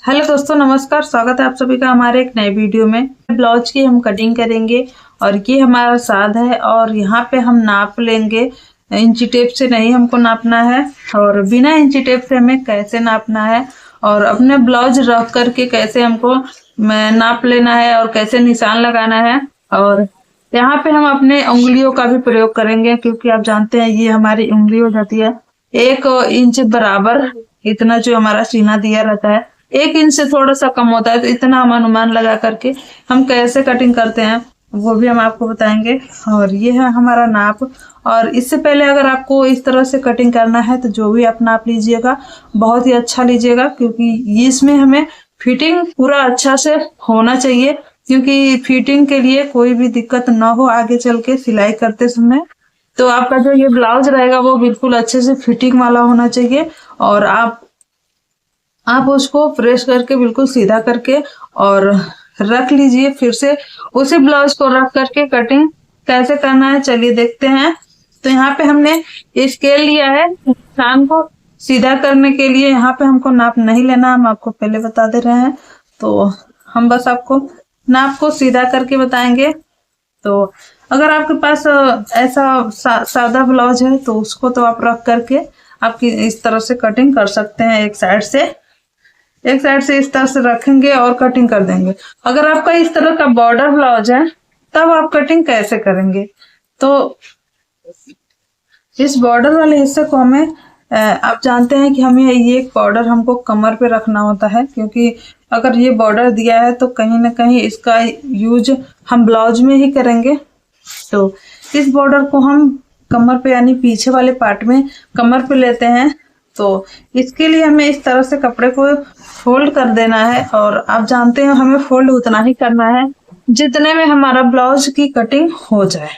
Hello दोस्तों, नमस्कार। स्वागत है आप सभी का हमारे एक नए वीडियो में। ब्लाउज की हम कटिंग करेंगे और ये हमारा साध है और यहाँ पे हम नाप लेंगे। इंची टेप से नहीं हमको नापना है और बिना इंची टेप से हमें कैसे नापना है और अपने ब्लाउज रख करके कैसे हमको नाप लेना है और कैसे निशान लगाना है। और यहाँ पे हम अपने उंगलियों का भी प्रयोग करेंगे क्योंकि आप जानते हैं ये हमारी उंगली हो जाती है 1 इंच बराबर। इतना जो हमारा सीना दिया रहता है 1 इंच से थोड़ा सा कम होता है, तो इतना हम अनुमान लगा करके हम कैसे कटिंग करते हैं वो भी हम आपको बताएंगे। और ये है हमारा नाप। और इससे पहले अगर आपको इस तरह से कटिंग करना है तो जो भी आप नाप लीजिएगा बहुत ही अच्छा लीजिएगा, क्योंकि इसमें हमें फिटिंग पूरा अच्छा से होना चाहिए, क्योंकि फिटिंग के लिए कोई भी दिक्कत ना हो आगे चल के सिलाई करते समय। तो आपका जो ये ब्लाउज रहेगा वो बिल्कुल अच्छे से फिटिंग वाला होना चाहिए और आप उसको प्रेस करके बिल्कुल सीधा करके और रख लीजिए। फिर से उसी ब्लाउज को रख करके कटिंग कैसे करना है चलिए देखते हैं। तो यहाँ पे हमने स्केल लिया है निशान को सीधा करने के लिए। यहाँ पे हमको नाप नहीं लेना, हम आपको पहले बता दे रहे हैं, तो हम बस आपको नाप को सीधा करके बताएंगे। तो अगर आपके पास ऐसा सादा ब्लाउज है तो उसको तो आप रख करके आपकी इस तरह से कटिंग कर सकते हैं। एक साइड से इस तरह से रखेंगे और कटिंग कर देंगे। अगर आपका इस तरह का बॉर्डर ब्लाउज है तब आप कटिंग कैसे करेंगे? तो इस बॉर्डर वाले हिस्से को हमें आप जानते हैं कि हमें ये बॉर्डर हमको कमर पे रखना होता है, क्योंकि अगर ये बॉर्डर दिया है तो कहीं ना कहीं इसका यूज हम ब्लाउज में ही करेंगे। तो इस बॉर्डर को हम कमर पे यानी पीछे वाले पार्ट में कमर पे लेते हैं। तो इसके लिए हमें इस तरह से कपड़े को फोल्ड कर देना है और आप जानते हैं हमें फोल्ड उतना ही करना है जितने में हमारा ब्लाउज की कटिंग हो जाए।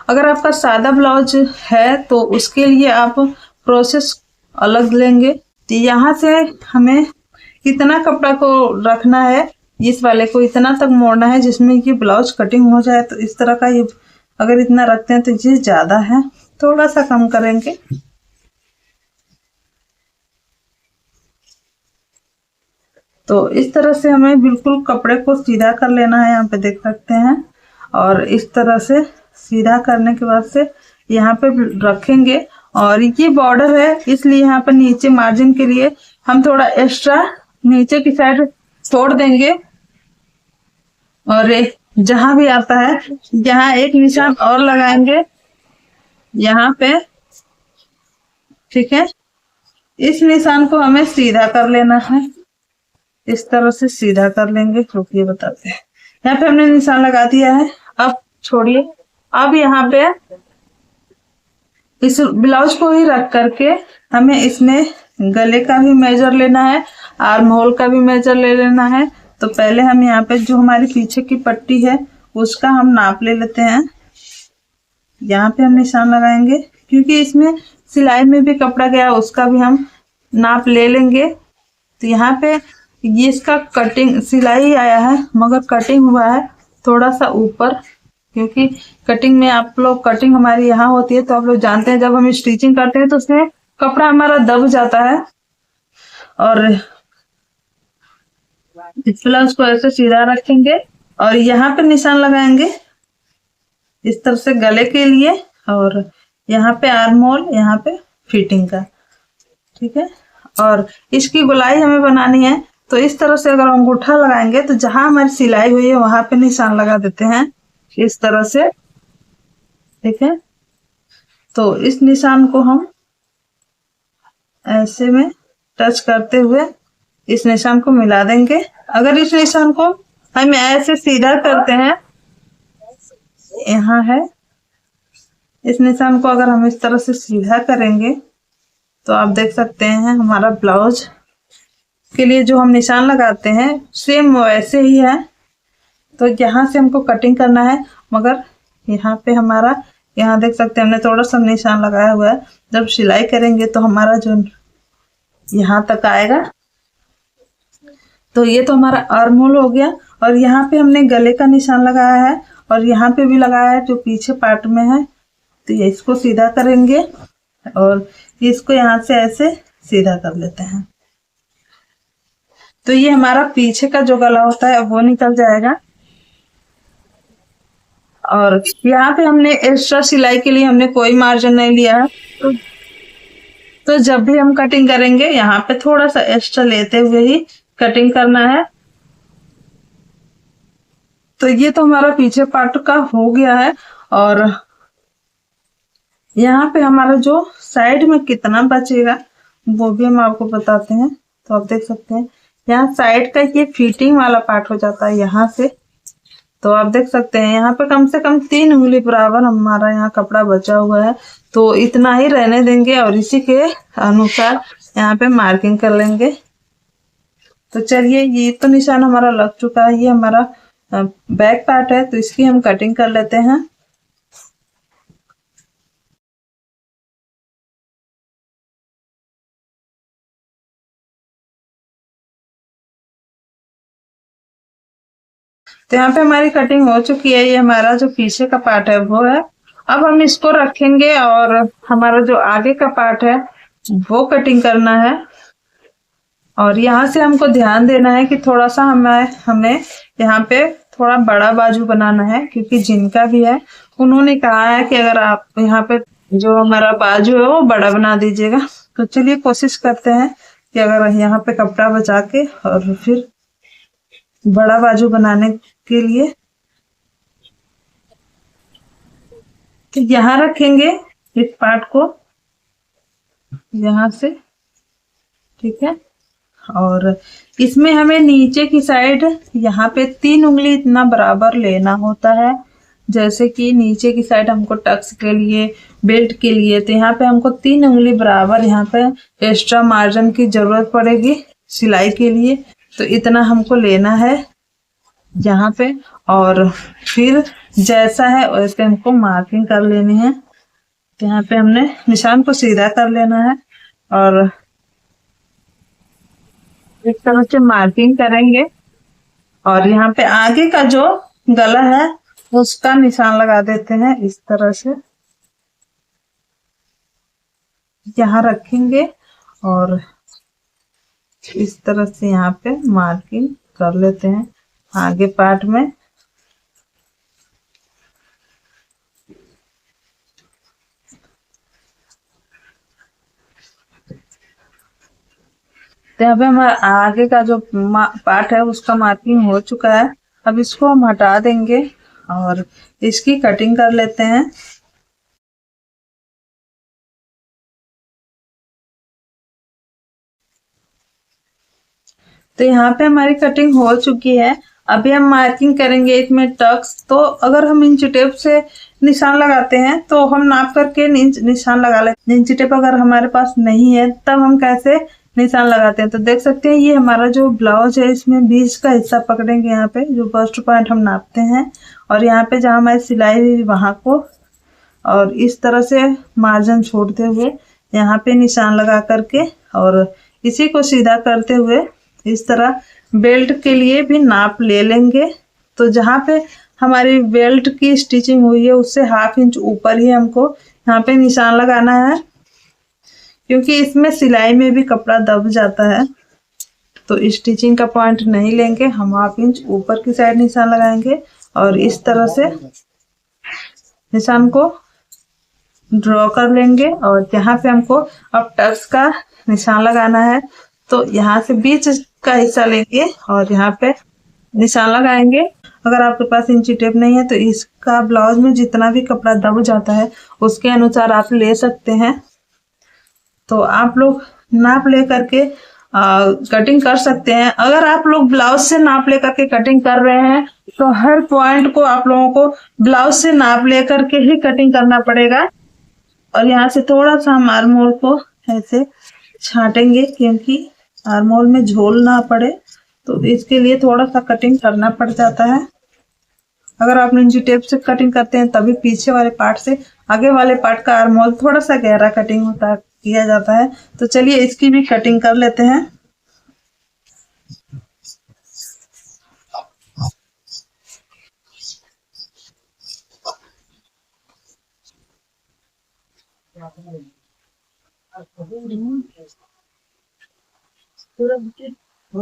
अगर आपका सादा ब्लाउज है तो उसके लिए आप प्रोसेस अलग लेंगे। तो यहाँ से हमें इतना कपड़ा को रखना है, इस वाले को इतना तक मोड़ना है जिसमें ये ब्लाउज कटिंग हो जाए। तो इस तरह का ये अगर इतना रखते हैं तो ये ज्यादा है, थोड़ा सा कम करेंगे। तो इस तरह से हमें बिल्कुल कपड़े को सीधा कर लेना है, यहाँ पे देख सकते हैं। और इस तरह से सीधा करने के बाद से यहाँ पे रखेंगे। और ये बॉर्डर है इसलिए यहाँ पे नीचे मार्जिन के लिए हम थोड़ा एक्स्ट्रा नीचे की साइड छोड़ देंगे। और जहां भी आता है यहाँ एक निशान और लगाएंगे यहाँ पे, ठीक है। इस निशान को हमें सीधा कर लेना है, इस तरह से सीधा कर लेंगे। रुकिए बताते हैं। यहाँ पे हमने निशान लगा दिया है, अब छोड़िए। अब यहाँ पे इस ब्लाउज को ही रख करके हमें इसमें गले का भी मेजर लेना है, आर्म होल का भी मेजर ले लेना है। तो पहले हम यहाँ पे जो हमारी पीछे की पट्टी है उसका हम नाप ले लेते हैं। यहाँ पे हम निशान लगाएंगे क्योंकि इसमें सिलाई में भी कपड़ा गया उसका भी हम नाप ले लेंगे। तो यहाँ पे ये इसका कटिंग सिलाई आया है मगर कटिंग हुआ है थोड़ा सा ऊपर, क्योंकि कटिंग में आप लोग कटिंग हमारी यहाँ होती है तो आप लोग जानते हैं जब हम स्टिचिंग करते हैं तो उसमें कपड़ा हमारा दब जाता है। और इस ब्लाउज को ऐसे सीधा रखेंगे और यहाँ पे निशान लगाएंगे इस तरह से गले के लिए, और यहाँ पे आर्म होल, यहाँ पे फिटिंग का, ठीक है। और इसकी गोलाई हमें बनानी है तो इस तरह से अगर अंगूठा लगाएंगे तो जहां हमारी सिलाई हुई है वहां पे निशान लगा देते हैं इस तरह से, ठीक है। तो इस निशान को हम ऐसे में टच करते हुए इस निशान को मिला देंगे। अगर इस निशान को हम ऐसे सीधा करते हैं, यहाँ है, इस निशान को अगर हम इस तरह से सीधा करेंगे तो आप देख सकते हैं हमारा ब्लाउज के लिए जो हम निशान लगाते हैं सेम वैसे ही है। तो यहाँ से हमको कटिंग करना है मगर यहाँ पे हमारा, यहाँ देख सकते हैं हमने थोड़ा सा निशान लगाया हुआ है। जब सिलाई करेंगे तो हमारा जो यहाँ तक आएगा। तो ये तो हमारा आर्म होल हो गया और यहाँ पे हमने गले का निशान लगाया है और यहाँ पे भी लगाया है जो पीछे पार्ट में है। तो ये इसको सीधा करेंगे और इसको यहाँ से ऐसे सीधा कर लेते हैं। तो ये हमारा पीछे का जो गला होता है वो निकल जाएगा। और यहाँ पे हमने एक्स्ट्रा सिलाई के लिए हमने कोई मार्जिन नहीं लिया है। तो जब भी हम कटिंग करेंगे यहाँ पे थोड़ा सा एक्स्ट्रा लेते हुए ही कटिंग करना है। तो ये तो हमारा पीछे पार्ट का हो गया है। और यहाँ पे हमारा जो साइड में कितना बचेगा वो भी हम आपको बताते हैं। तो आप देख सकते हैं यहाँ साइड का ये फिटिंग वाला पार्ट हो जाता है यहाँ से। तो आप देख सकते हैं यहाँ पे कम से कम 3 उंगली बराबर हमारा यहाँ कपड़ा बचा हुआ है। तो इतना ही रहने देंगे और इसी के अनुसार यहाँ पे मार्किंग कर लेंगे। तो चलिए ये तो निशान हमारा लग चुका है। ये हमारा बैक पार्ट है तो इसकी हम कटिंग कर लेते हैं। तो यहाँ पे हमारी कटिंग हो चुकी है। ये हमारा जो पीछे का पार्ट है वो है। अब हम इसको रखेंगे और हमारा जो आगे का पार्ट है वो कटिंग करना है। और यहाँ से हमको ध्यान देना है कि थोड़ा सा हमें यहाँ पे थोड़ा बड़ा बाजू बनाना है, क्योंकि जिनका भी है उन्होंने कहा है कि अगर आप यहाँ पे जो हमारा बाजू है वो बड़ा बना दीजिएगा। तो चलिए कोशिश करते हैं कि अगर यहाँ पे कपड़ा बचा के और फिर बड़ा बाजू बनाने के लिए तो यहाँ रखेंगे इस पार्ट को यहाँ से, ठीक है। और इसमें हमें नीचे की साइड यहाँ पे 3 उंगली इतना बराबर लेना होता है। जैसे कि नीचे की साइड हमको टक्स के लिए, बेल्ट के लिए, तो यहाँ पे हमको 3 उंगली बराबर यहाँ पे एक्स्ट्रा मार्जिन की जरूरत पड़ेगी सिलाई के लिए। तो इतना हमको लेना है यहाँ पे। और फिर जैसा है वैसे हमको मार्किंग कर लेनी है। तो यहाँ पे हमने निशान को सीधा कर लेना है और इस तरह से मार्किंग करेंगे। और यहाँ पे आगे का जो गला है उसका निशान लगा देते हैं इस तरह से। यहाँ रखेंगे और इस तरह से यहाँ पे मार्किंग कर लेते हैं आगे पार्ट में। तो यहाँ पे हमारा आगे का जो पार्ट है उसका मार्किंग हो चुका है। अब इसको हम हटा देंगे और इसकी कटिंग कर लेते हैं। तो यहाँ पे हमारी कटिंग हो चुकी है। अभी हम मार्किंग करेंगे इसमें टक्स। तो अगर हम इंची टेप से निशान लगाते हैं तो हम नाप करके निशान लगा लेते हैं। इंची टेप अगर हमारे पास नहीं है तब हम कैसे निशान लगाते हैं। तो देख सकते हैं ये हमारा जो ब्लाउज है इसमें बीच का हिस्सा पकड़ेंगे यहाँ पे जो बस्ट पॉइंट हम नापते हैं। और यहाँ पे जहाँ हमारी सिलाई हुई वहां को और इस तरह से मार्जिन छोड़ते हुए यहाँ पे निशान लगा करके और इसी को सीधा करते हुए इस तरह बेल्ट के लिए भी नाप ले लेंगे। तो जहाँ पे हमारी बेल्ट की स्टिचिंग हुई है उससे 1/2 इंच ऊपर ही हमको यहाँ पे निशान लगाना है, क्योंकि इसमें सिलाई में भी कपड़ा दब जाता है। तो स्टिचिंग का पॉइंट नहीं लेंगे, हम 1/2 इंच ऊपर की साइड निशान लगाएंगे और इस तरह से निशान को ड्रॉ कर लेंगे। और यहाँ पे हमको अब टक्स का निशान लगाना है। तो यहाँ से बीच का हिस्सा लेंगे और यहाँ पे निशान लगाएंगे। अगर आपके पास इंची टेप नहीं है तो इसका ब्लाउज में जितना भी कपड़ा दब जाता है उसके अनुसार आप ले सकते हैं। तो आप लोग नाप ले करके कटिंग कर सकते हैं। अगर आप लोग ब्लाउज से नाप ले करके कटिंग कर रहे हैं तो हर पॉइंट को आप लोगों को ब्लाउज से नाप ले करके ही कटिंग करना पड़ेगा। और यहाँ से थोड़ा सा हम आर्म होल को ऐसे छाटेंगे, क्योंकि आर्म होल में झोल ना पड़े, तो इसके लिए थोड़ा सा कटिंग करना पड़ जाता है। अगर आप इंची टेप से कटिंग करते हैं तभी पीछे वाले पार्ट से आगे वाले पार्ट का आर्म होल थोड़ा सा गहरा कटिंग होता किया जाता है। तो चलिए इसकी भी कटिंग कर लेते हैं। तो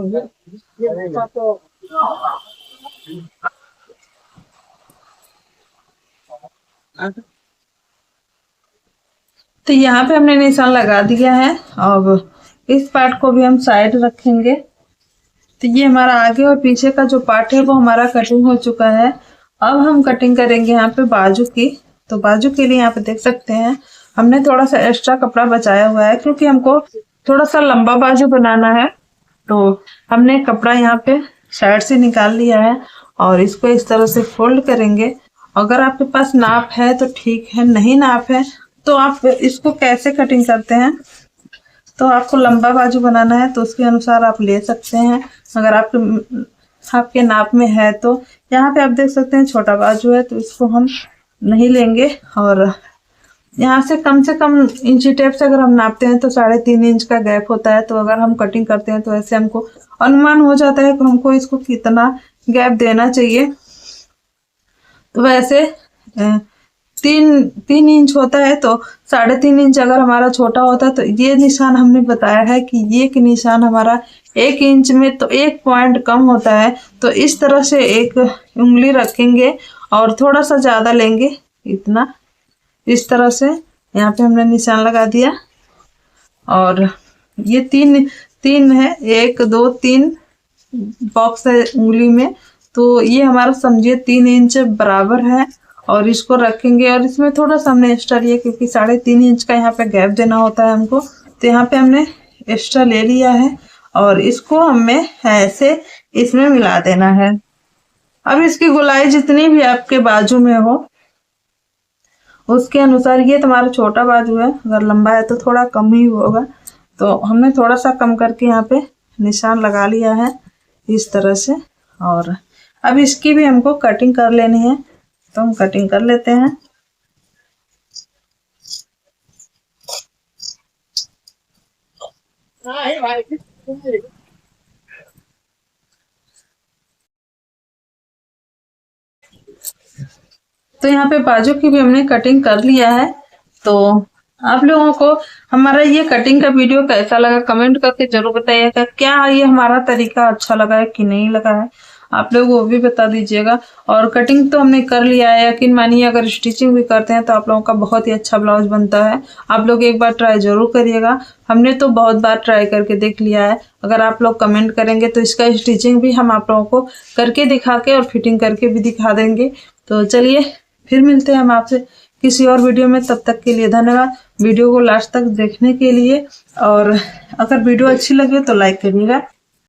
यहाँ पे हमने निशान लगा दिया है। अब इस पार्ट को भी हम साइड रखेंगे। तो ये हमारा आगे और पीछे का जो पार्ट है वो हमारा कटिंग हो चुका है। अब हम कटिंग करेंगे यहाँ पे बाजू की। तो बाजू के लिए यहाँ पे देख सकते हैं हमने थोड़ा सा एक्स्ट्रा कपड़ा बचाया हुआ है, क्योंकि हमको थोड़ा सा लंबा बाजू बनाना है। तो हमने कपड़ा यहाँ पे साइड से निकाल लिया है और इसको इस तरह से फोल्ड करेंगे। अगर आपके पास नाप है तो ठीक है, नहीं नाप है तो आप इसको कैसे कटिंग करते हैं, तो आपको लंबा बाजू बनाना है तो उसके अनुसार आप ले सकते हैं। अगर आपके नाप में है तो यहाँ पे आप देख सकते हैं छोटा बाजू है तो इसको हम नहीं लेंगे। और यहाँ से कम इंची टेप से अगर हम नापते हैं तो 3.5 इंच का गैप होता है। तो अगर हम कटिंग करते हैं तो ऐसे हमको अनुमान हो जाता है कि हमको इसको कितना गैप देना चाहिए। तो वैसे 3 इंच होता है तो 3.5 इंच अगर हमारा छोटा होता है तो ये निशान हमने बताया है कि ये कि निशान हमारा 1 इंच में तो 1 पॉइंट कम होता है। तो इस तरह से एक उंगली रखेंगे और थोड़ा सा ज़्यादा लेंगे, इतना इस तरह से यहाँ पे हमने निशान लगा दिया। और ये तीन है, 1 2 3 बॉक्स है उंगली में, तो ये हमारा समझिए 3 इंच बराबर है। और इसको रखेंगे और इसमें थोड़ा सा हमने एक्स्ट्रा लिया क्योंकि 3.5 इंच का यहाँ पे गैप देना होता है हमको। तो यहाँ पे हमने एक्स्ट्रा ले लिया है और इसको हमें ऐसे इसमें मिला देना है। अब इसकी गोलाई जितनी भी आपके बाजू में हो उसके अनुसार, ये तुम्हारा छोटा बाजू है, अगर लंबा है तो थोड़ा कम ही होगा। तो हमने थोड़ा सा कम करके यहाँ पे निशान लगा लिया है इस तरह से। और अब इसकी भी हमको कटिंग कर लेनी है तो हम कटिंग कर लेते हैं। तो यहाँ पे बाजू की भी हमने कटिंग कर लिया है। तो आप लोगों को हमारा ये कटिंग का वीडियो कैसा लगा कमेंट करके जरूर बताइएगा। क्या ये हमारा तरीका अच्छा लगा है कि नहीं लगा है, आप लोग वो भी बता दीजिएगा। और कटिंग तो हमने कर लिया है, यकीन मानिए अगर स्टिचिंग भी करते हैं तो आप लोगों का बहुत ही अच्छा ब्लाउज बनता है। आप लोग एक बार ट्राई जरूर करिएगा, हमने तो बहुत बार ट्राई करके देख लिया है। अगर आप लोग कमेंट करेंगे तो इसका स्टिचिंग भी हम आप लोगों को करके दिखा के और फिटिंग करके भी दिखा देंगे। तो चलिए फिर मिलते हैं हम आपसे किसी और वीडियो में, तब तक के लिए धन्यवाद वीडियो को लास्ट तक देखने के लिए। और अगर वीडियो अच्छी लगे तो लाइक करिएगा।